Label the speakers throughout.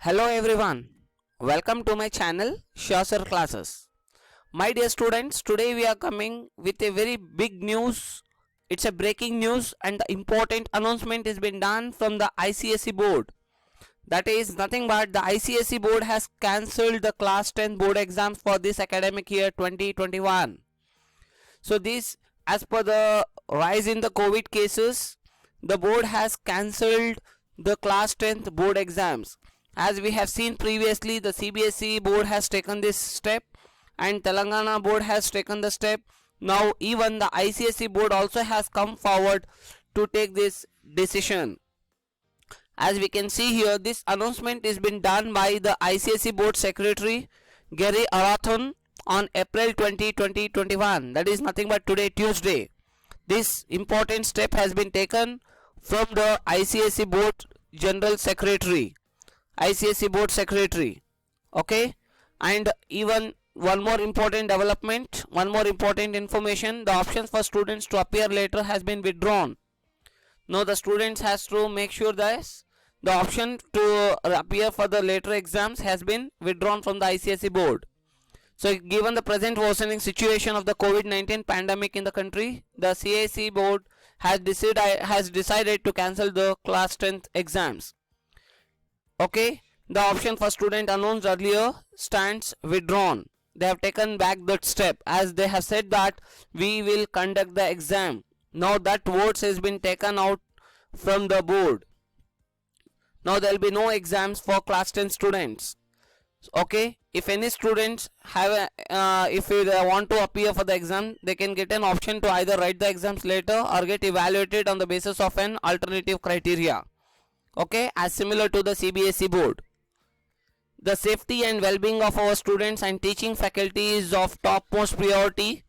Speaker 1: Hello everyone, welcome to my channel Shasar Classes. My dear students, today we are coming with a very big news. It's a breaking news and the important announcement has been done from the ICSE board. That is nothing but the ICSE board has cancelled the class 10 board exams for this academic year 2021. So this, as per the rise in the COVID cases, the board has cancelled the class 10th board exams. As we have seen previously, the CBSE board has taken this step and Telangana board has taken the step. Now even the ICSE board also has come forward to take this decision. As we can see here, this announcement is been done by the ICSE board secretary Gary Arathun on April 20, 2021. That is nothing but today, Tuesday. This important step has been taken from the ICSE board general secretary. ICSE board secretary. Okay, and even one more important development, one more important information, the options for students to appear later has been withdrawn. Now the students has to make sure that the option to appear for the later exams has been withdrawn from the ICSE board. So given the present worsening situation of the COVID-19 pandemic in the country, the CISE board has decided to cancel the class 10th exams. Okay, the option for student announced earlier stands withdrawn. They have taken back that step, as they have said that we will conduct the exam. Now that votes has been taken out from the board. Now there will be no exams for class 10 students. Okay, if any students have if they want to appear for the exam, they can get an option to either write the exams later or get evaluated on the basis of an alternative criteria. Okay, as similar to the CBSE board. The safety and well-being of our students and teaching faculty is of topmost priority.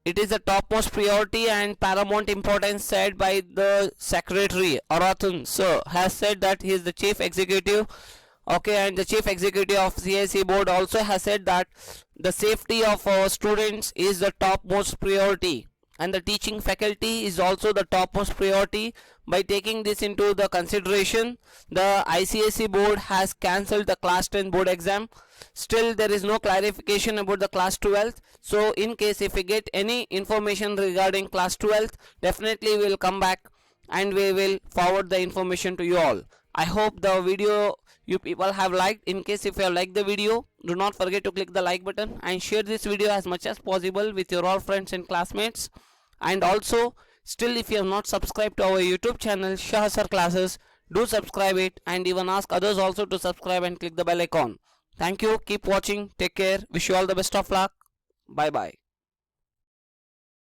Speaker 1: It is the topmost priority and paramount importance, said by the secretary Arathun sir has said that he is the chief executive. Okay, and the chief executive of CISE board also has said that the safety of our students is the topmost priority and the teaching faculty is also the topmost priority. By taking this into the consideration, the ICSE board has cancelled the class 10 board exam. Still there is no clarification about the class 12th. So in case if we get any information regarding class 12th, definitely we will come back and we will forward the information to you all. I hope the video you people have liked. In case if you have liked the video, do not forget to click the like button and share this video as much as possible with your all friends and classmates. And also, still if you have not subscribed to our YouTube channel Shasar Classes, do subscribe it and even ask others also to subscribe and click the bell icon. Thank you, keep watching, take care, wish you all the best of luck, bye bye.